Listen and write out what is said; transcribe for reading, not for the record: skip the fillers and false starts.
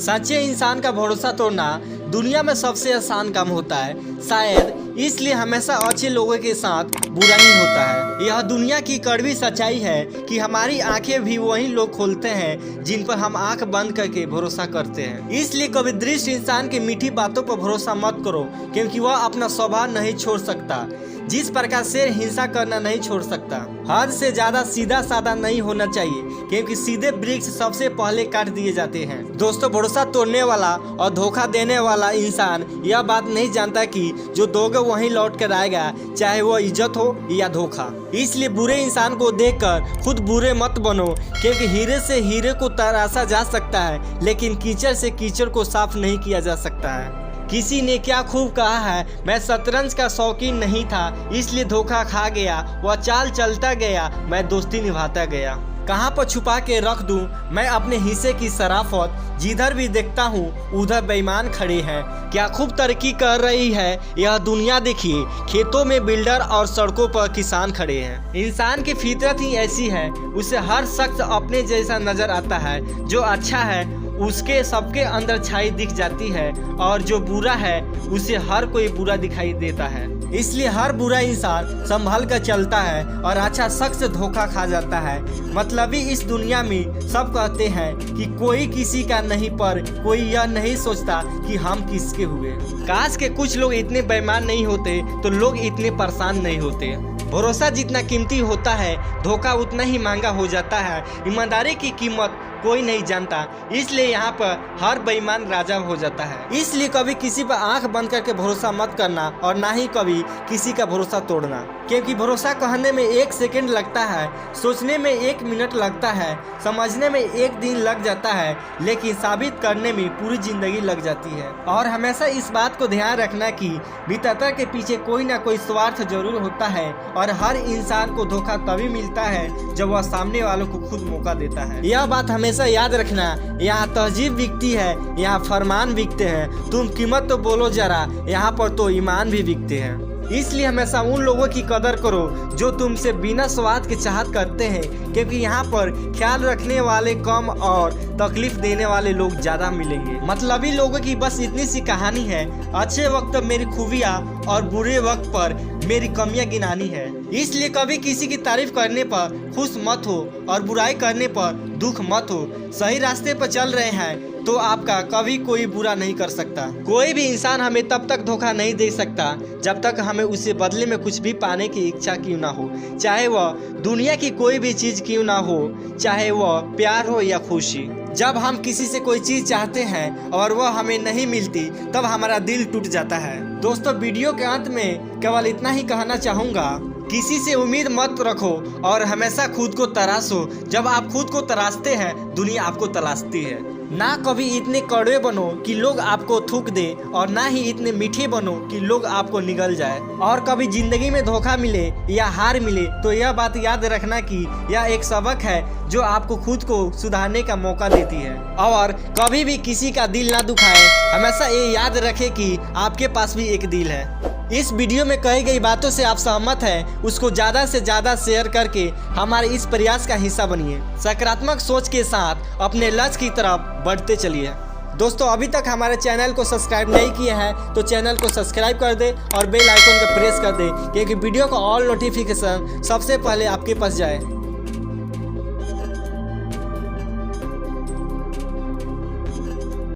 सच्चे इंसान का भरोसा तोड़ना दुनिया में सबसे आसान काम होता है। शायद इसलिए हमेशा अच्छे लोगों के साथ बुरा ही होता है। यह दुनिया की कड़वी सच्चाई है कि हमारी आंखें भी वही लोग खोलते हैं जिन पर हम आंख बंद करके भरोसा करते हैं। इसलिए कभी दृष्ट इंसान की मीठी बातों पर भरोसा मत करो, क्योंकि वह अपना स्वभाव नहीं छोड़ सकता। जिस प्रकार शेर हिंसा करना नहीं छोड़ सकता। हद से ज्यादा सीधा साधा नहीं होना चाहिए, क्योंकि सीधे वृक्ष सबसे पहले काट दिए जाते हैं। दोस्तों, भरोसा तोड़ने वाला और धोखा देने वाला इंसान यह बात नहीं जानता कि जो दोगे वहीं लौट कर आएगा, चाहे वो इज्जत हो या धोखा। इसलिए बुरे इंसान को देखकर खुद बुरे मत बनो, क्योंकि हीरे से हीरे को तराशा जा सकता है, लेकिन कीचड़ से कीचड़ को साफ नहीं किया जा सकता है। किसी ने क्या खूब कहा है, मैं शतरंज का शौकीन नहीं था इसलिए धोखा खा गया, वह चाल चलता गया मैं दोस्ती निभाता गया। कहाँ पर छुपा के रख दूं मैं अपने हिस्से की शराफत, जिधर भी देखता हूँ उधर बेईमान खड़े हैं। क्या खूब तरक्की कर रही है यह दुनिया, देखिए खेतों में बिल्डर और सड़कों पर किसान खड़े हैं। इंसान की फितरत ही ऐसी है, उसे हर शख्स अपने जैसा नजर आता है। जो अच्छा है उसके सबके अंदर छाई दिख जाती है, और जो बुरा है उसे हर कोई बुरा दिखाई देता है। इसलिए हर बुरा इंसान संभल कर चलता है और अच्छा शख्स धोखा खा जाता है। मतलबी इस दुनिया में सब कहते हैं कि कोई किसी का नहीं, पर कोई यह नहीं सोचता कि हम किसके हुए। काश के कुछ लोग इतने बेईमान नहीं होते तो लोग इतने परेशान नहीं होते। भरोसा जितना कीमती होता है, धोखा उतना ही महंगा हो जाता है। ईमानदारी की कीमत कोई नहीं जानता, इसलिए यहाँ पर हर बेईमान राजा हो जाता है। इसलिए कभी किसी पर आंख बंद करके भरोसा मत करना, और ना ही कभी किसी का भरोसा तोड़ना, क्योंकि भरोसा कहने में 1 सेकंड लगता है, सोचने में 1 मिनट लगता है, समझने में 1 दिन लग जाता है, लेकिन साबित करने में पूरी जिंदगी लग जाती है। और हमेशा इस बात को ध्यान रखना कि विजेता के पीछे कोई ना कोई स्वार्थ जरूर होता है, और हर इंसान को धोखा तभी मिलता है जब वह सामने वालों को खुद मौका देता है। यह बात हमेशा याद रखना, यहाँ तहजीब बिकती है, यहाँ फरमान बिकते हैं। तुम कीमत तो बोलो जरा, यहाँ पर तो ईमान भी बिकते हैं। इसलिए हमेशा उन लोगों की कदर करो जो तुमसे बिना स्वाद के चाहत करते हैं, क्योंकि यहाँ पर ख्याल रखने वाले कम और तकलीफ देने वाले लोग ज्यादा मिलेंगे। मतलबी लोगों की बस इतनी सी कहानी है, अच्छे वक्त पर मेरी खूबियाँ और बुरे वक्त पर मेरी कमियां गिनानी है। इसलिए कभी किसी की तारीफ करने पर खुश मत हो और बुराई करने पर दुख मत हो। सही रास्ते पर चल रहे हैं तो आपका कभी कोई बुरा नहीं कर सकता। कोई भी इंसान हमें तब तक धोखा नहीं दे सकता जब तक हमें उससे बदले में कुछ भी पाने की इच्छा क्यों ना हो, चाहे वह दुनिया की कोई भी चीज क्यों ना हो, चाहे वह प्यार हो या खुशी। जब हम किसी से कोई चीज चाहते हैं और वह हमें नहीं मिलती, तब हमारा दिल टूट जाता है। दोस्तों, वीडियो के अंत में केवल इतना ही कहना चाहूँगा, किसी से उम्मीद मत रखो और हमेशा खुद को तराशो। जब आप खुद को तराशते हैं, दुनिया आपको तलाशती है। ना कभी इतने कड़वे बनो कि लोग आपको थूक दे, और ना ही इतने मीठे बनो कि लोग आपको निगल जाए। और कभी जिंदगी में धोखा मिले या हार मिले तो यह बात याद रखना कि यह एक सबक है जो आपको खुद को सुधारने का मौका देती है। और कभी भी किसी का दिल ना दुखाए, हमेशा ये याद रखें कि आपके पास भी एक दिल है। इस वीडियो में कही गई बातों से आप सहमत हैं, उसको ज़्यादा से ज़्यादा शेयर करके हमारे इस प्रयास का हिस्सा बनिए। सकारात्मक सोच के साथ अपने लक्ष्य की तरफ बढ़ते चलिए। दोस्तों, अभी तक हमारे चैनल को सब्सक्राइब नहीं किया है तो चैनल को सब्सक्राइब कर दे और बेल आइकन को प्रेस कर दे, क्योंकि वीडियो का ऑल नोटिफिकेशन सबसे पहले आपके पास जाए।